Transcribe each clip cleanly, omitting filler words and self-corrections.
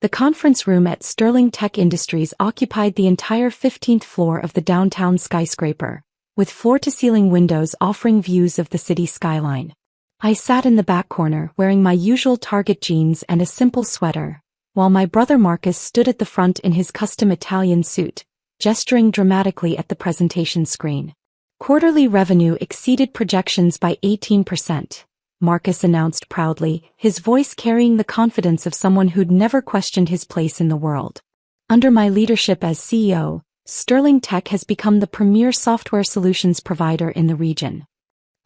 The conference room at Sterling Tech Industries occupied the entire 15th floor of the downtown skyscraper, with floor-to-ceiling windows offering views of the city skyline. I sat in the back corner wearing my usual Target jeans and a simple sweater, while my brother Marcus stood at the front in his custom Italian suit, gesturing dramatically at the presentation screen. Quarterly revenue exceeded projections by 18%. Marcus announced proudly, his voice carrying the confidence of someone who'd never questioned his place in the world. Under my leadership as CEO, Sterling Tech has become the premier software solutions provider in the region.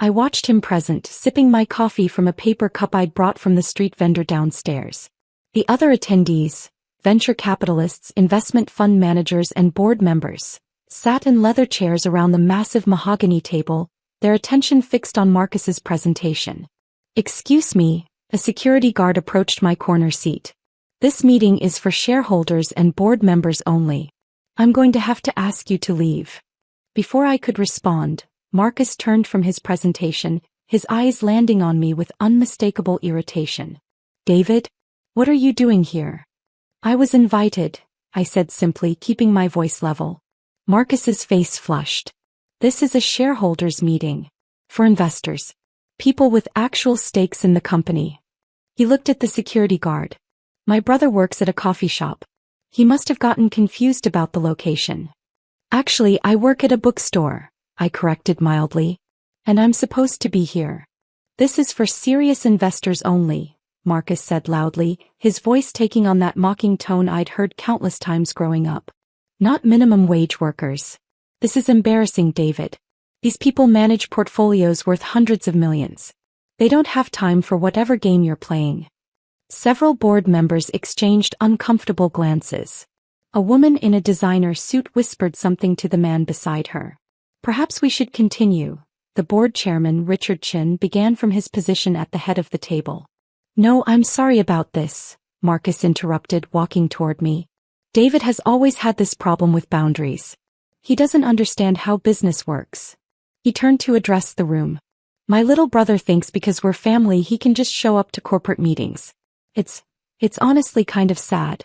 I watched him present, sipping my coffee from a paper cup I'd brought from the street vendor downstairs. The other attendees, venture capitalists, investment fund managers and board members, sat in leather chairs around the massive mahogany table, their attention fixed on Marcus's presentation. "Excuse me," a security guard approached my corner seat. "This meeting is for shareholders and board members only. I'm going to have to ask you to leave." Before I could respond, Marcus turned from his presentation, his eyes landing on me with unmistakable irritation. "David, what are you doing here?" "I was invited," I said simply, keeping my voice level. Marcus's face flushed. "This is a shareholders' meeting. For investors. People with actual stakes in the company." He looked at the security guard. "My brother works at a coffee shop. He must have gotten confused about the location." "Actually, I work at a bookstore," I corrected mildly. "And I'm supposed to be here." "This is for serious investors only," Marcus said loudly, his voice taking on that mocking tone I'd heard countless times growing up. "Not minimum wage workers. This is embarrassing, David. These people manage portfolios worth hundreds of millions. They don't have time for whatever game you're playing." Several board members exchanged uncomfortable glances. A woman in a designer suit whispered something to the man beside her. "Perhaps we should continue," the board chairman, Richard Chin, began from his position at the head of the table. "No, I'm sorry about this," Marcus interrupted, walking toward me. "David has always had this problem with boundaries. He doesn't understand how business works." He turned to address the room. "My little brother thinks because we're family he can just show up to corporate meetings. It's honestly kind of sad."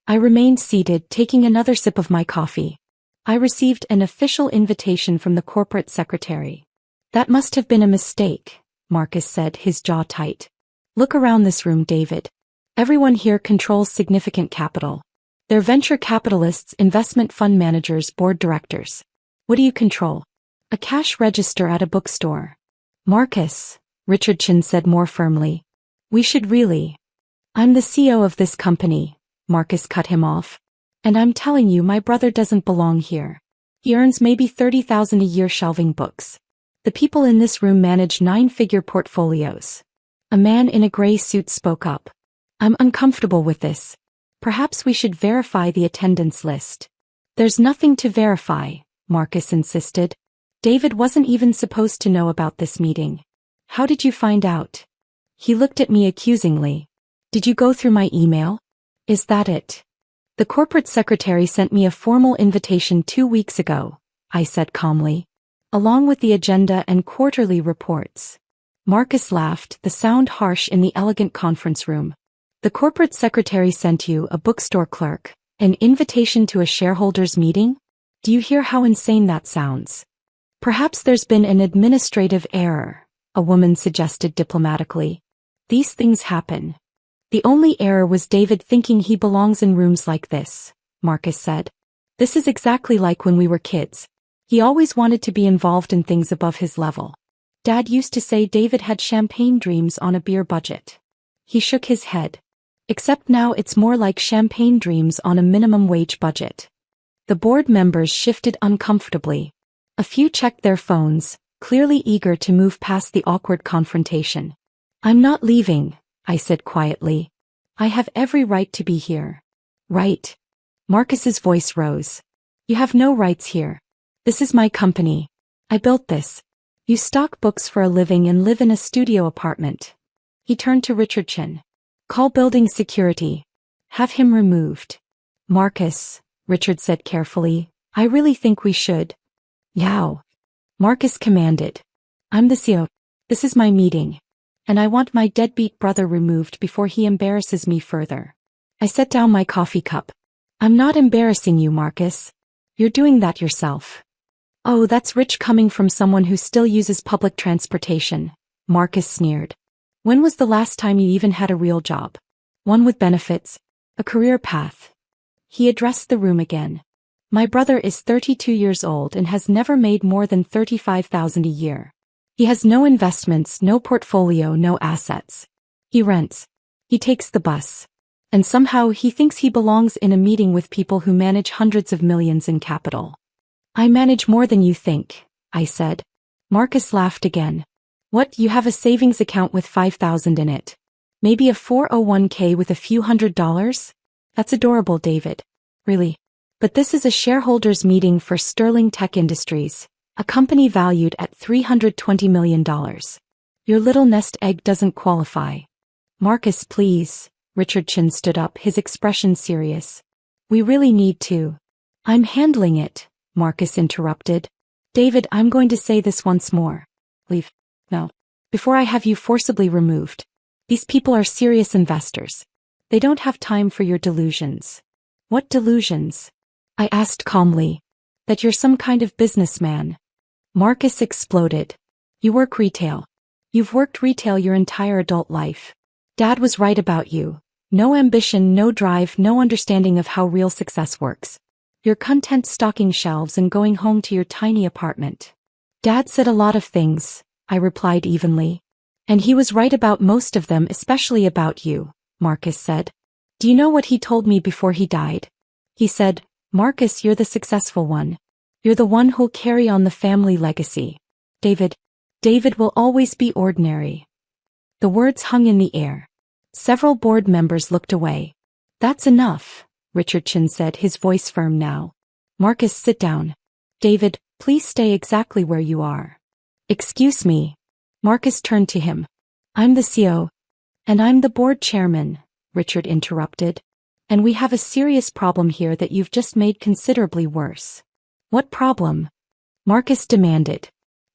I remained seated, taking another sip of my coffee. I received an official invitation from the corporate secretary. "That must have been a mistake," Marcus said, his jaw tight. "Look around this room, David. Everyone here controls significant capital. They're venture capitalists, investment fund managers, board directors. What do you control? A cash register at a bookstore." "Marcus," Richard Chin said more firmly. "We should really—" "I'm the CEO of this company," Marcus cut him off. "And I'm telling you, my brother doesn't belong here. He earns maybe $30,000 a year shelving books. The people in this room manage 9-figure portfolios." A man in a gray suit spoke up. "I'm uncomfortable with this. Perhaps we should verify the attendance list." "There's nothing to verify," Marcus insisted. "David wasn't even supposed to know about this meeting. How did you find out?" He looked at me accusingly. "Did you go through my email? Is that it?" "The corporate secretary sent me a formal invitation 2 weeks ago," I said calmly, "along with the agenda and quarterly reports." Marcus laughed, the sound harsh in the elegant conference room. "The corporate secretary sent you, a bookstore clerk, an invitation to a shareholders' meeting? Do you hear how insane that sounds?" "Perhaps there's been an administrative error," a woman suggested diplomatically. "These things happen." "The only error was David thinking he belongs in rooms like this," Marcus said. "This is exactly like when we were kids. He always wanted to be involved in things above his level. Dad used to say David had champagne dreams on a beer budget." He shook his head. "Except now it's more like champagne dreams on a minimum wage budget." The board members shifted uncomfortably. A few checked their phones, clearly eager to move past the awkward confrontation. "I'm not leaving," I said quietly. "I have every right to be here." "Right?" Marcus's voice rose. "You have no rights here. This is my company. I built this. You stock books for a living and live in a studio apartment." He turned to Richard Chin. "Call building security. Have him removed." "Marcus," Richard said carefully, "I really think we should." "Yow," Marcus commanded. "I'm the CEO. This is my meeting. And I want my deadbeat brother removed before he embarrasses me further." I set down my coffee cup. I'm not embarrassing you, Marcus. You're doing that yourself. Oh, that's rich coming from someone who still uses public transportation, Marcus sneered. When was the last time you even had a real job? One with benefits, a career path. He addressed the room again. My brother is 32 years old and has never made more than $35,000 a year. He has no investments, no portfolio, no assets. He rents. He takes the bus. And somehow he thinks he belongs in a meeting with people who manage hundreds of millions in capital. I manage more than you think, I said. Marcus laughed again. What, you have a savings account with $5,000 in it? Maybe a 401k with a few $100s? That's adorable, David. Really. But this is a shareholders meeting for Sterling Tech Industries, a company valued at $320 million. Your little nest egg doesn't qualify. Marcus, please. Richard Chin stood up, his expression serious. We really need to. I'm handling it, Marcus interrupted. David, I'm going to say this once more. Leave. No. Before I have you forcibly removed. These people are serious investors. They don't have time for your delusions. What delusions? I asked calmly. That you're some kind of businessman. Marcus exploded. You work retail. You've worked retail your entire adult life. Dad was right about you. No ambition, no drive, no understanding of how real success works. You're content stocking shelves and going home to your tiny apartment. Dad said a lot of things, I replied evenly. And he was right about most of them, especially about you, Marcus said. Do you know what he told me before he died? He said, Marcus, you're the successful one. You're the one who'll carry on the family legacy. David will always be ordinary. The words hung in the air. Several board members looked away. That's enough, Richard Chin said, his voice firm now. Marcus, sit down. David, please stay exactly where you are. Excuse me. Marcus turned to him. I'm the CEO. And I'm the board chairman, Richard interrupted. And we have a serious problem here that you've just made considerably worse. What problem? Marcus demanded.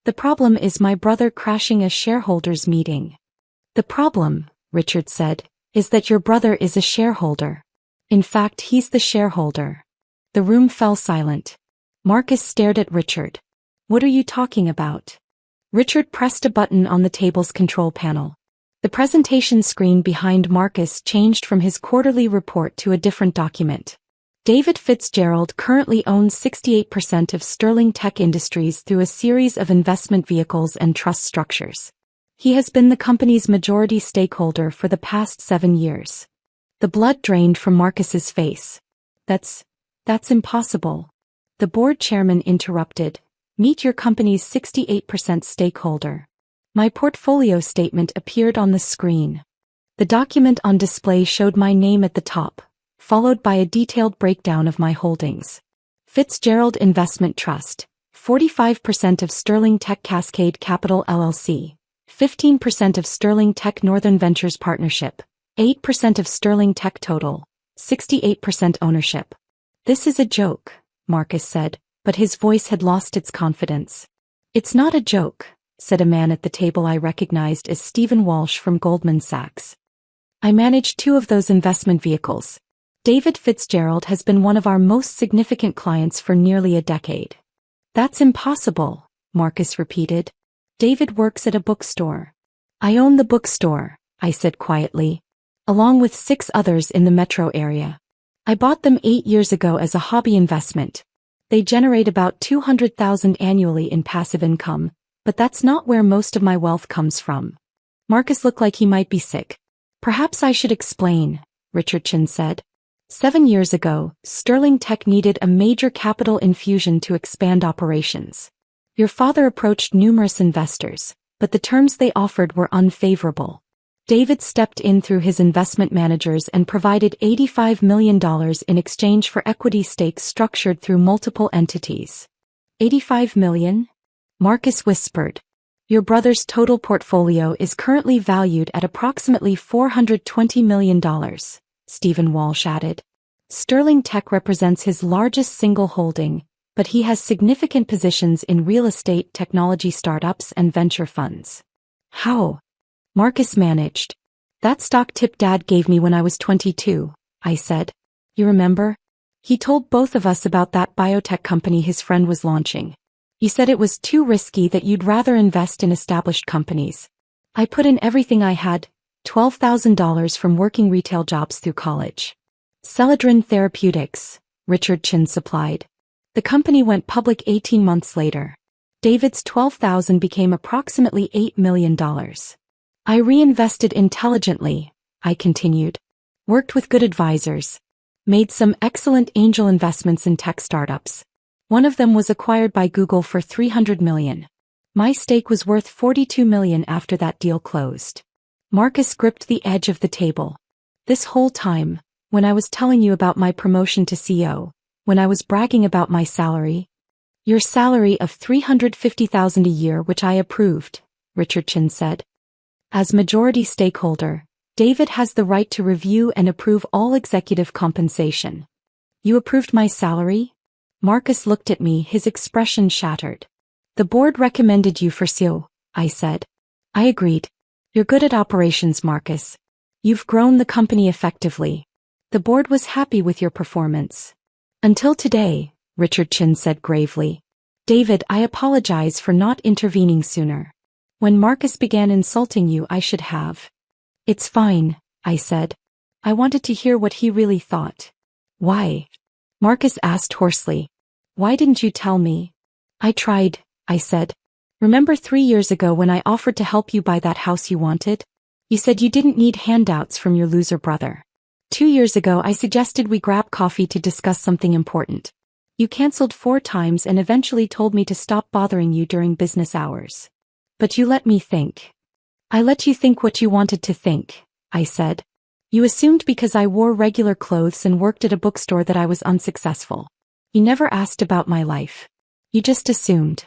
The problem is my brother crashing a shareholders meeting. The problem, Richard said, is that your brother is a shareholder. In fact, he's the shareholder. The room fell silent. Marcus stared at Richard. What are you talking about? Richard pressed a button on the table's control panel. The presentation screen behind Marcus changed from his quarterly report to a different document. David Fitzgerald currently owns 68% of Sterling Tech Industries through a series of investment vehicles and trust structures. He has been the company's majority stakeholder for the past 7 years. The blood drained from Marcus's face. That's impossible. The board chairman interrupted. Meet your company's 68% stakeholder. My portfolio statement appeared on the screen. The document on display showed my name at the top, followed by a detailed breakdown of my holdings. Fitzgerald Investment Trust, 45% of Sterling Tech Cascade Capital LLC, 15% of Sterling Tech Northern Ventures Partnership, 8% of Sterling Tech Total, 68% ownership. This is a joke, Marcus said, but his voice had lost its confidence. It's not a joke, said a man at the table I recognized as Stephen Walsh from Goldman Sachs. I manage 2 of those investment vehicles. David Fitzgerald has been one of our most significant clients for nearly a decade. That's impossible, Marcus repeated. David works at a bookstore. I own the bookstore, I said quietly, along with 6 others in the metro area. I bought them 8 years ago as a hobby investment. They generate about $200,000 annually in passive income, but that's not where most of my wealth comes from. Marcus looked like he might be sick. Perhaps I should explain, Richard Chin said. 7 years ago, Sterling Tech needed a major capital infusion to expand operations. Your father approached numerous investors, but the terms they offered were unfavorable. David stepped in through his investment managers and provided $85 million in exchange for equity stakes structured through multiple entities. $85 million? Marcus whispered. Your brother's total portfolio is currently valued at approximately $420 million, Stephen Walsh added. Sterling Tech represents his largest single holding, but he has significant positions in real estate, technology startups, and venture funds. How? Marcus managed. That stock tip Dad gave me when I was 22, I said. You remember? He told both of us about that biotech company his friend was launching. You said it was too risky, that you'd rather invest in established companies. I put in everything I had, $12,000 from working retail jobs through college. Celadrin Therapeutics, Richard Chin supplied. The company went public 18 months later. David's $12,000 became approximately $8 million. I reinvested intelligently, I continued. Worked with good advisors. Made some excellent angel investments in tech startups. One of them was acquired by Google for $300 million. My stake was worth $42 million after that deal closed. Marcus gripped the edge of the table. This whole time, when I was telling you about my promotion to CEO, when I was bragging about my salary, your salary of $350,000 a year, which I approved, Richard Chin said. As majority stakeholder, David has the right to review and approve all executive compensation. You approved my salary? Marcus looked at me, his expression shattered. The board recommended you for CEO, I said. I agreed. You're good at operations, Marcus. You've grown the company effectively. The board was happy with your performance. Until today, Richard Chin said gravely. David, I apologize for not intervening sooner. When Marcus began insulting you, I should have. It's fine, I said. I wanted to hear what he really thought. Why? Marcus asked hoarsely. Why didn't you tell me? I tried, I said. Remember 3 years ago when I offered to help you buy that house you wanted? You said you didn't need handouts from your loser brother. 2 years ago I suggested we grab coffee to discuss something important. You canceled 4 times and eventually told me to stop bothering you during business hours. But you let me think. I let you think what you wanted to think, I said. You assumed because I wore regular clothes and worked at a bookstore that I was unsuccessful. You never asked about my life. You just assumed.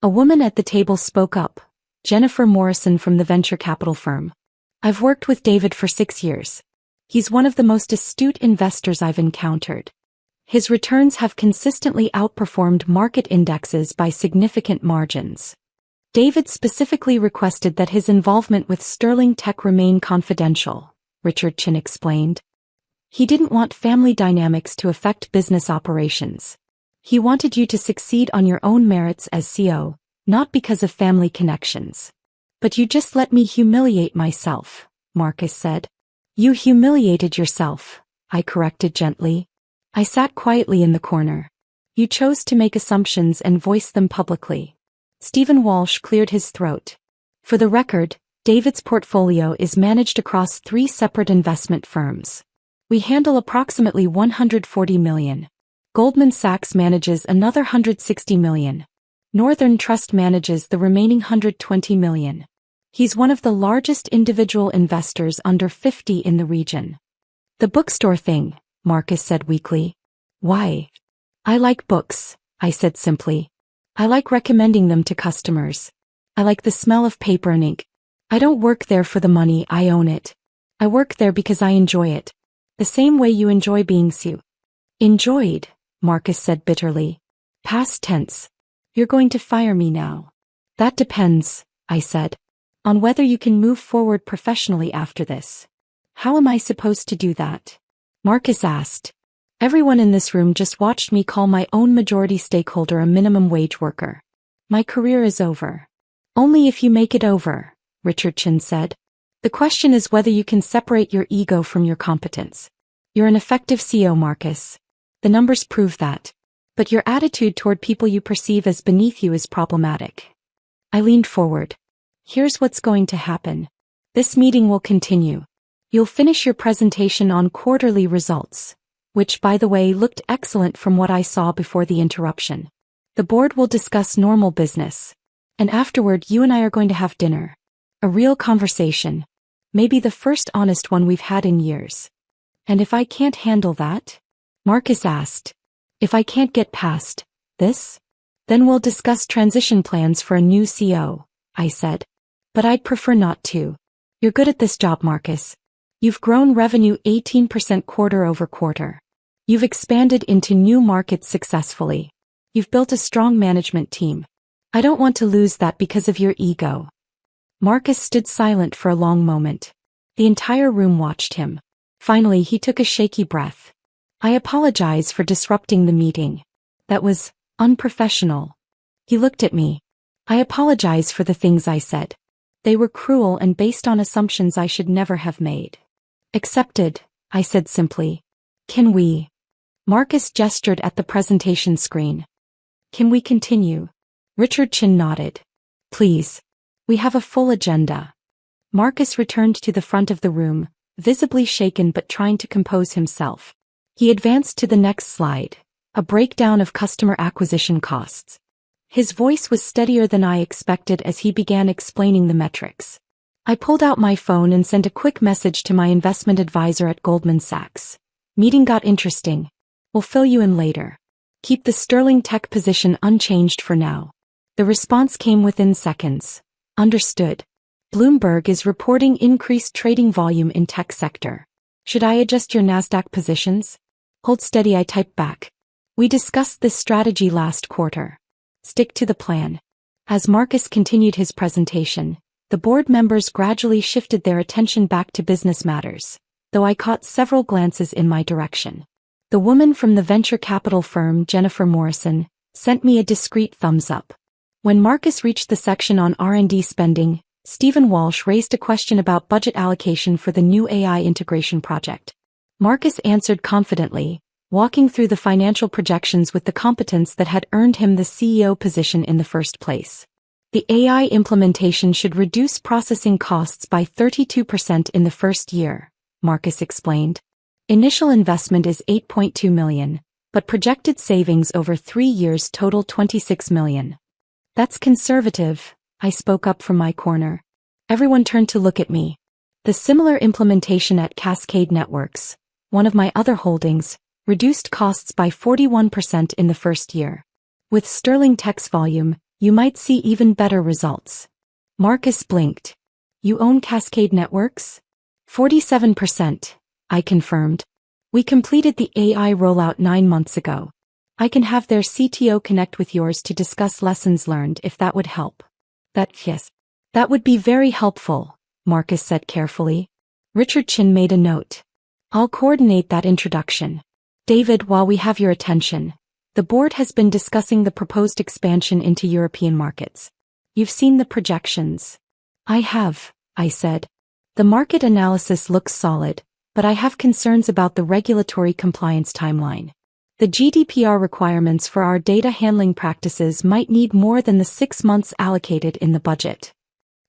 A woman at the table spoke up, Jennifer Morrison from the venture capital firm. I've worked with David for 6 years. He's one of the most astute investors I've encountered. His returns have consistently outperformed market indexes by significant margins. David specifically requested that his involvement with Sterling Tech remain confidential, Richard Chin explained. He didn't want family dynamics to affect business operations. He wanted you to succeed on your own merits as CEO, not because of family connections. But you just let me humiliate myself, Marcus said. You humiliated yourself, I corrected gently. I sat quietly in the corner. You chose to make assumptions and voice them publicly. Stephen Walsh cleared his throat. For the record, David's portfolio is managed across 3 separate investment firms. We handle approximately $140 million. Goldman Sachs manages another $160 million. Northern Trust manages the remaining $120 million. He's one of the largest individual investors under 50 in the region. The bookstore thing, Marcus said weakly. Why? I like books, I said simply. I like recommending them to customers. I like the smell of paper and ink. I don't work there for the money, I own it. I work there because I enjoy it. The same way you enjoy being CEO. Enjoyed, Marcus said bitterly. Past tense. You're going to fire me now. That depends, I said, on whether you can move forward professionally after this. How am I supposed to do that? Marcus asked. Everyone in this room just watched me call my own majority stakeholder a minimum wage worker. My career is over. Only if you make it over, Richard Chin said. The question is whether you can separate your ego from your competence. You're an effective CEO, Marcus. The numbers prove that. But your attitude toward people you perceive as beneath you is problematic. I leaned forward. Here's what's going to happen. This meeting will continue. You'll finish your presentation on quarterly results, which, by the way, looked excellent from what I saw before the interruption. The board will discuss normal business. And afterward, you and I are going to have dinner. A real conversation. Maybe the first honest one we've had in years. And if I can't handle that? Marcus asked. If I can't get past this? Then we'll discuss transition plans for a new CEO, I said. But I'd prefer not to. You're good at this job, Marcus. You've grown revenue 18% quarter over quarter. You've expanded into new markets successfully. You've built a strong management team. I don't want to lose that because of your ego. Marcus stood silent for a long moment. The entire room watched him. Finally, he took a shaky breath. I apologize for disrupting the meeting. That was unprofessional. He looked at me. I apologize for the things I said. They were cruel and based on assumptions I should never have made. Accepted, I said simply. Can we? Marcus gestured at the presentation screen. Can we continue? Richard Chin nodded. Please. We have a full agenda. Marcus returned to the front of the room, visibly shaken but trying to compose himself. He advanced to the next slide, a breakdown of customer acquisition costs. His voice was steadier than I expected as he began explaining the metrics. I pulled out my phone and sent a quick message to my investment advisor at Goldman Sachs. Meeting got interesting. We'll fill you in later. Keep the Sterling Tech position unchanged for now. The response came within seconds. Understood. Bloomberg is reporting increased trading volume in tech sector. Should I adjust your Nasdaq positions? Hold steady, I typed back. We discussed this strategy last quarter. Stick to the plan. As Marcus continued his presentation, the board members gradually shifted their attention back to business matters, though I caught several glances in my direction. The woman from the venture capital firm, Jennifer Morrison, sent me a discreet thumbs up. When Marcus reached the section on R&D spending, Stephen Walsh raised a question about budget allocation for the new AI integration project. Marcus answered confidently, walking through the financial projections with the competence that had earned him the CEO position in the first place. The AI implementation should reduce processing costs by 32% in the first year, Marcus explained. Initial investment is $8.2 million, but projected savings over 3 years total $26 million. That's conservative, I spoke up from my corner. Everyone turned to look at me. The similar implementation at Cascade Networks, one of my other holdings, reduced costs by 41% in the first year. With Sterling Tech's volume, you might see even better results. Marcus blinked. You own Cascade Networks? 47%, I confirmed. We completed the AI rollout 9 months ago. I can have their CTO connect with yours to discuss lessons learned if that would help. Yes. That would be very helpful, Marcus said carefully. Richard Chin made a note. I'll coordinate that introduction. David, while we have your attention, the board has been discussing the proposed expansion into European markets. You've seen the projections. I have, I said. The market analysis looks solid, but I have concerns about the regulatory compliance timeline. The GDPR requirements for our data handling practices might need more than the 6 months allocated in the budget.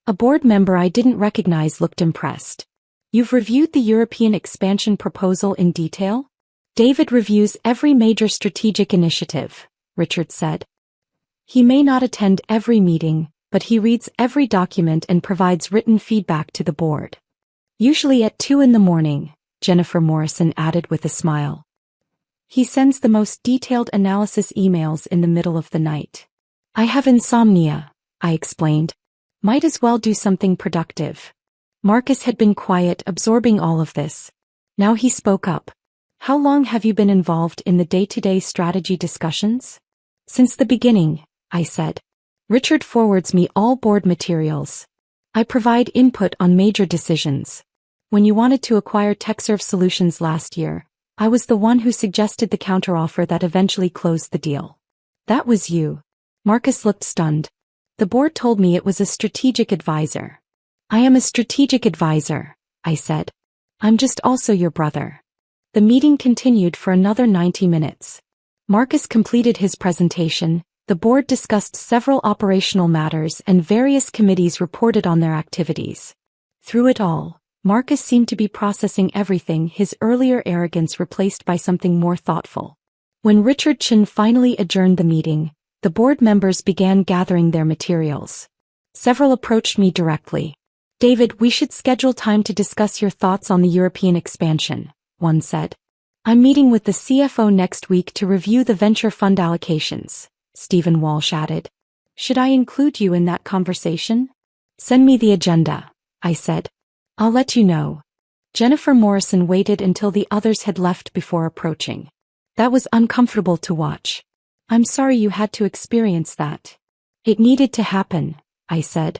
A board member I didn't recognize looked impressed. You've reviewed the European expansion proposal in detail? David reviews every major strategic initiative, Richard said. He may not attend every meeting, but he reads every document and provides written feedback to the board. Usually at 2 in the morning, Jennifer Morrison added with a smile. He sends the most detailed analysis emails in the middle of the night. I have insomnia, I explained. Might as well do something productive. Marcus had been quiet, absorbing all of this. Now he spoke up. How long have you been involved in the day-to-day strategy discussions? Since the beginning, I said. Richard forwards me all board materials. I provide input on major decisions. When you wanted to acquire TechServe Solutions last year, I was the one who suggested the counteroffer that eventually closed the deal. That was you. Marcus looked stunned. The board told me it was a strategic advisor. I am a strategic advisor, I said. I'm just also your brother. The meeting continued for another 90 minutes. Marcus completed his presentation, the board discussed several operational matters and various committees reported on their activities. Through it all, Marcus seemed to be processing everything, his earlier arrogance replaced by something more thoughtful. When Richard Chin finally adjourned the meeting, the board members began gathering their materials. Several approached me directly. David, we should schedule time to discuss your thoughts on the European expansion, one said. I'm meeting with the CFO next week to review the venture fund allocations, Stephen Walsh added. Should I include you in that conversation? Send me the agenda, I said. I'll let you know. Jennifer Morrison waited until the others had left before approaching. That was uncomfortable to watch. I'm sorry you had to experience that. It needed to happen, I said.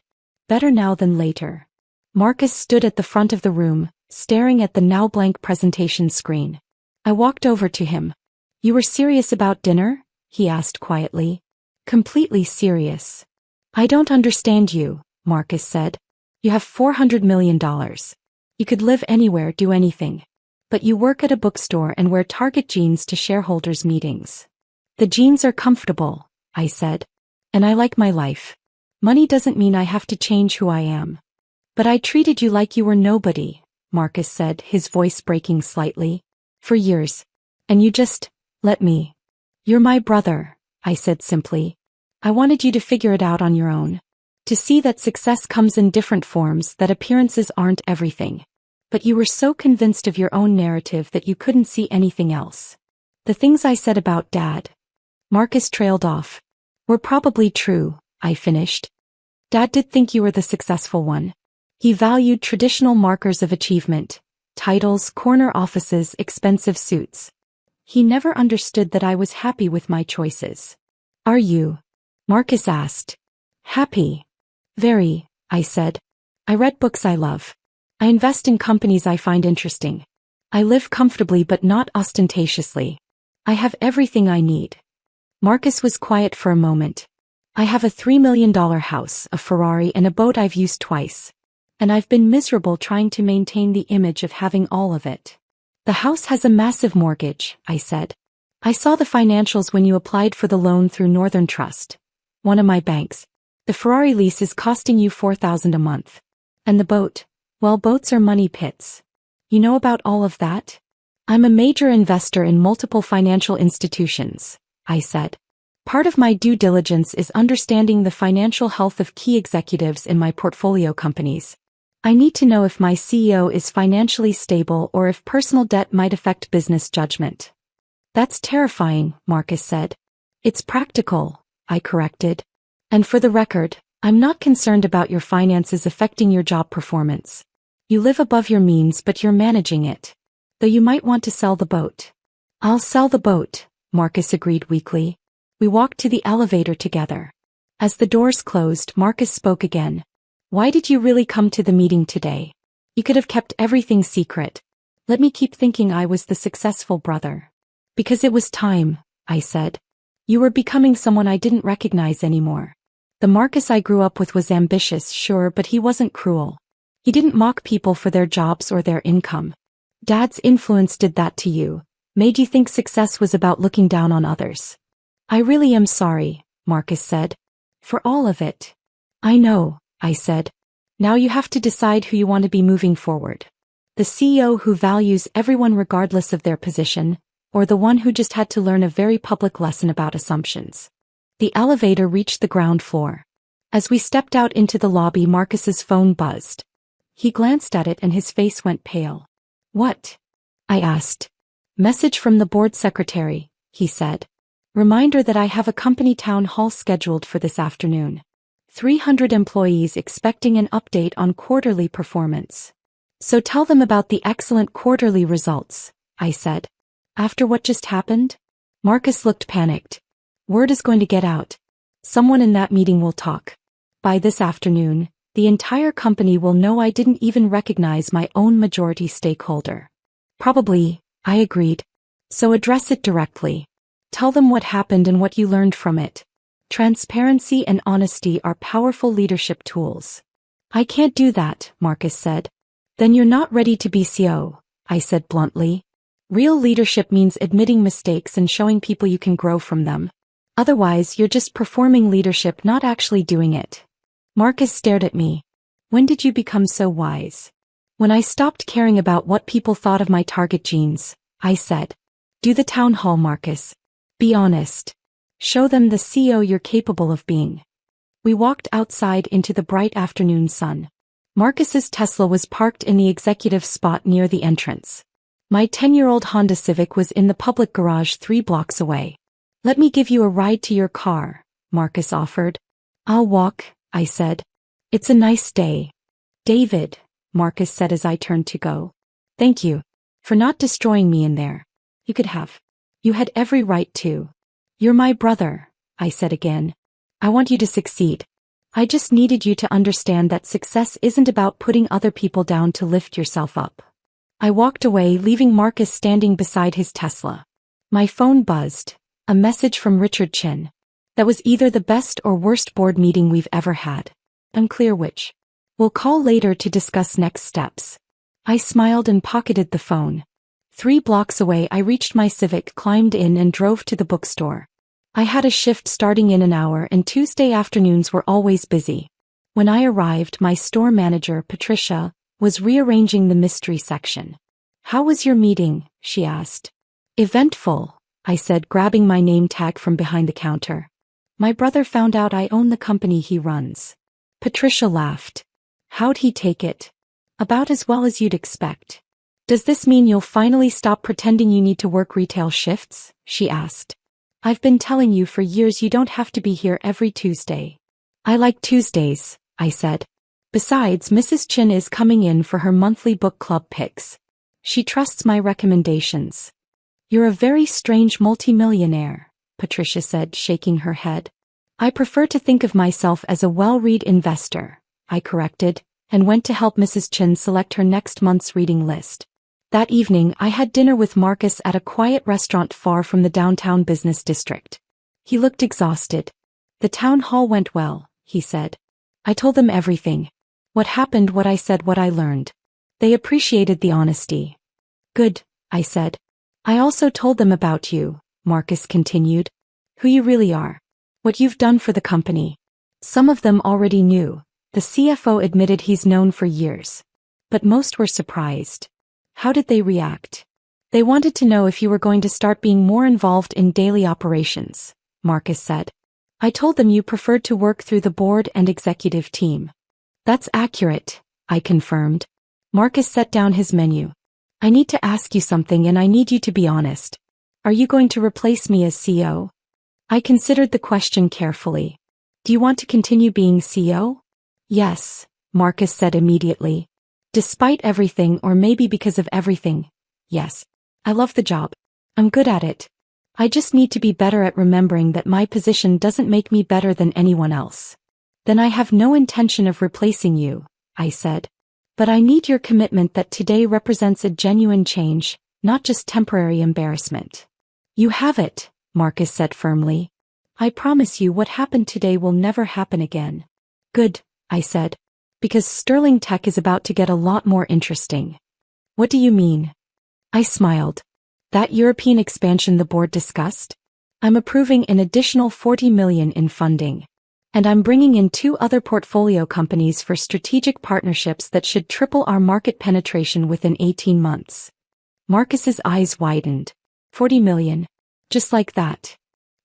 Better now than later. Marcus stood at the front of the room, staring at the now blank presentation screen. I walked over to him. "You were serious about dinner?" he asked quietly. "Completely serious." "I don't understand you," Marcus said. "You have $400 million. You could live anywhere, do anything. But you work at a bookstore and wear Target jeans to shareholders' meetings." "The jeans are comfortable," I said. "And I like my life. Money doesn't mean I have to change who I am." "But I treated you like you were nobody," Marcus said, his voice breaking slightly. "For years. And you just let me." "You're my brother," I said simply. "I wanted you to figure it out on your own. To see that success comes in different forms, that appearances aren't everything. But you were so convinced of your own narrative that you couldn't see anything else. The things I said about Dad." Marcus trailed off. "Were probably true," I finished. "Dad did think you were the successful one. He valued traditional markers of achievement, titles, corner offices, expensive suits. He never understood that I was happy with my choices." "Are you?" Marcus asked. "Happy?" "Very," I said. "I read books I love. I invest in companies I find interesting. I live comfortably but not ostentatiously. I have everything I need." Marcus was quiet for a moment. "I have a $3 million house, a Ferrari, and a boat I've used twice. And I've been miserable trying to maintain the image of having all of it." "The house has a massive mortgage," I said. "I saw the financials when you applied for the loan through Northern Trust, one of my banks. The Ferrari lease is costing you $4,000 a month. And the boat, well, boats are money pits. You know about all of that?" "I'm a major investor in multiple financial institutions," I said. "Part of my due diligence is understanding the financial health of key executives in my portfolio companies. I need to know if my CEO is financially stable or if personal debt might affect business judgment." "That's terrifying," Marcus said. "It's practical," I corrected. "And for the record, I'm not concerned about your finances affecting your job performance. You live above your means but you're managing it. Though you might want to sell the boat." "I'll sell the boat," Marcus agreed weakly. We walked to the elevator together. As the doors closed, Marcus spoke again. "Why did you really come to the meeting today? You could have kept everything secret. Let me keep thinking I was the successful brother." "Because it was time," I said. "You were becoming someone I didn't recognize anymore. The Marcus I grew up with was ambitious, sure, but he wasn't cruel. He didn't mock people for their jobs or their income. Dad's influence did that to you, made you think success was about looking down on others." "I really am sorry," Marcus said. "For all of it." "I know," I said. "Now you have to decide who you want to be moving forward. The CEO who values everyone regardless of their position, or the one who just had to learn a very public lesson about assumptions." The elevator reached the ground floor. As we stepped out into the lobby, Marcus's phone buzzed. He glanced at it and his face went pale. "What?" I asked. "Message from the board secretary," he said. "Reminder that I have a company town hall scheduled for this afternoon. 300 employees expecting an update on quarterly performance. So tell them about the excellent quarterly results," I said. "After what just happened?" Marcus looked panicked. "Word is going to get out. Someone in that meeting will talk. By this afternoon, the entire company will know I didn't even recognize my own majority stakeholder." "Probably," I agreed. "So address it directly. Tell them what happened and what you learned from it. Transparency and honesty are powerful leadership tools." "I can't do that," Marcus said. "Then you're not ready to be CEO," I said bluntly. "Real leadership means admitting mistakes and showing people you can grow from them. Otherwise, you're just performing leadership, not actually doing it." Marcus stared at me. "When did you become so wise?" "When I stopped caring about what people thought of my Target jeans," I said. "Do the town hall, Marcus. Be honest. Show them the CEO you're capable of being." We walked outside into the bright afternoon sun. Marcus's Tesla was parked in the executive spot near the entrance. My 10-year-old Honda Civic was in the public garage 3 blocks away. "Let me give you a ride to your car," Marcus offered. "I'll walk," I said. "It's a nice day." "David," Marcus said as I turned to go. "Thank you. For not destroying me in there. You could have. You had every right to. You're my brother," I said again. "I want you to succeed. I just needed you to understand that success isn't about putting other people down to lift yourself up." I walked away, leaving Marcus standing beside his Tesla. My phone buzzed. A message from Richard Chin. That was either the best or worst board meeting we've ever had. Unclear which. We'll call later to discuss next steps. I smiled and pocketed the phone. 3 blocks away I reached my Civic, climbed in and drove to the bookstore. I had a shift starting in an hour and Tuesday afternoons were always busy. When I arrived, my store manager, Patricia, was rearranging the mystery section. "How was your meeting?" she asked. "Eventful," I said, grabbing my name tag from behind the counter. "My brother found out I own the company he runs." Patricia laughed. "How'd he take it?" "About as well as you'd expect." "Does this mean you'll finally stop pretending you need to work retail shifts?" she asked. "I've been telling you for years you don't have to be here every Tuesday." "I like Tuesdays," I said. "Besides, Mrs. Chin is coming in for her monthly book club picks. She trusts my recommendations." "You're a very strange multimillionaire," Patricia said, shaking her head. "I prefer to think of myself as a well-read investor," I corrected, and went to help Mrs. Chin select her next month's reading list. That evening I had dinner with Marcus at a quiet restaurant far from the downtown business district. He looked exhausted. "The town hall went well," he said. "I told them everything. What happened, what I said, what I learned. They appreciated the honesty." "Good," I said. "I also told them about you," Marcus continued. "Who you really are. What you've done for the company." Some of them already knew. The CFO admitted he's known for years. But most were surprised. "How did they react?" "They wanted to know if you were going to start being more involved in daily operations," Marcus said. "I told them you preferred to work through the board and executive team." "That's accurate," I confirmed. Marcus set down his menu. "I need to ask you something and I need you to be honest. Are you going to replace me as CEO?" I considered the question carefully. "Do you want to continue being CEO?" "Yes," Marcus said immediately. "Despite everything, or maybe because of everything, yes. I love the job. I'm good at it. I just need to be better at remembering that my position doesn't make me better than anyone else." "Then I have no intention of replacing you," I said. "But I need your commitment that today represents a genuine change, not just temporary embarrassment." "You have it," Marcus said firmly. "I promise you what happened today will never happen again." "Good," I said. "Because Sterling Tech is about to get a lot more interesting." "What do you mean?" I smiled. "That European expansion the board discussed? I'm approving an additional $40 million in funding. And I'm bringing in 2 other portfolio companies for strategic partnerships that should triple our market penetration within 18 months. Marcus's eyes widened. $40 million. Just like that.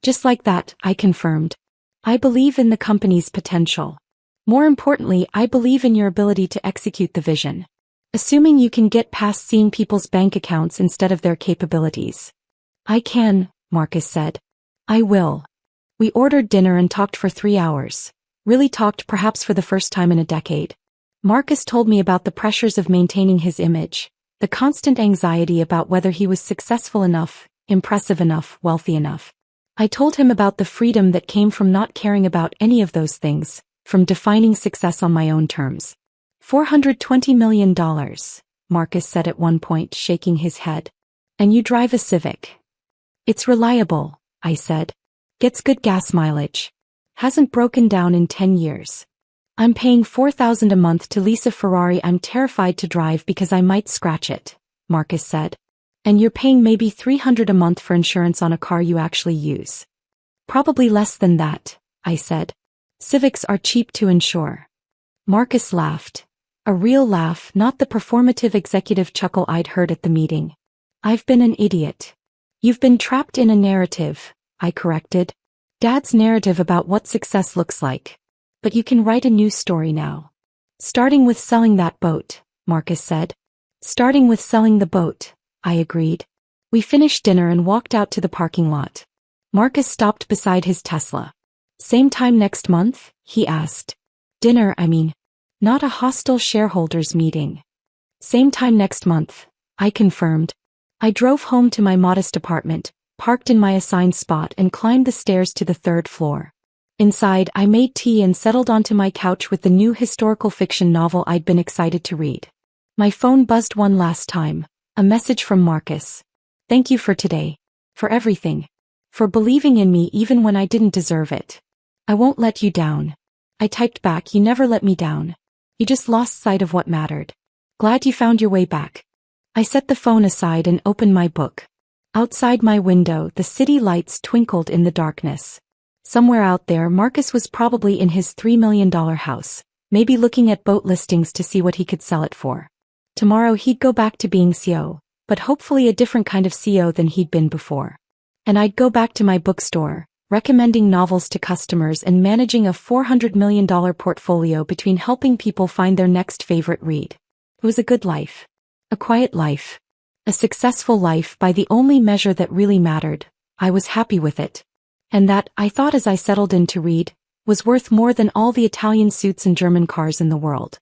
Just like that, I confirmed. I believe in the company's potential. More importantly, I believe in your ability to execute the vision. Assuming you can get past seeing people's bank accounts instead of their capabilities. "I can," Marcus said. "I will." We ordered dinner and talked for 3 hours. Really talked, perhaps for the first time in a decade. Marcus told me about the pressures of maintaining his image, the constant anxiety about whether he was successful enough, impressive enough, wealthy enough. I told him about the freedom that came from not caring about any of those things, from defining success on my own terms. $420 million, Marcus said at one point, shaking his head. "And you drive a Civic." "It's reliable," I said. "Gets good gas mileage. Hasn't broken down in 10 years. I'm paying $4,000 a month to lease a Ferrari I'm terrified to drive because I might scratch it," Marcus said. "And you're paying maybe $300 a month for insurance on a car you actually use." "Probably less than that," I said. "Civics are cheap to insure." Marcus laughed. A real laugh, not the performative executive chuckle I'd heard at the meeting. "I've been an idiot." "You've been trapped in a narrative," I corrected. "Dad's narrative about what success looks like. But you can write a new story now." "Starting with selling that boat," Marcus said. "Starting with selling the boat," I agreed. We finished dinner and walked out to the parking lot. Marcus stopped beside his Tesla. "Same time next month?" he asked. "Dinner, I mean. Not a hostile shareholders meeting." "Same time next month," I confirmed. I drove home to my modest apartment, parked in my assigned spot and climbed the stairs to the 3rd floor. Inside, I made tea and settled onto my couch with the new historical fiction novel I'd been excited to read. My phone buzzed one last time. A message from Marcus. Thank you for today. For everything. For believing in me even when I didn't deserve it. I won't let you down. I typed back, you never let me down. You just lost sight of what mattered. Glad you found your way back. I set the phone aside and opened my book. Outside my window, the city lights twinkled in the darkness. Somewhere out there, Marcus was probably in his $3 million house, maybe looking at boat listings to see what he could sell it for. Tomorrow he'd go back to being CEO, but hopefully a different kind of CEO than he'd been before. And I'd go back to my bookstore, recommending novels to customers and managing a $400 million portfolio between helping people find their next favorite read. It was a good life. A quiet life. A successful life by the only measure that really mattered. I was happy with it. And that, I thought as I settled in to read, was worth more than all the Italian suits and German cars in the world.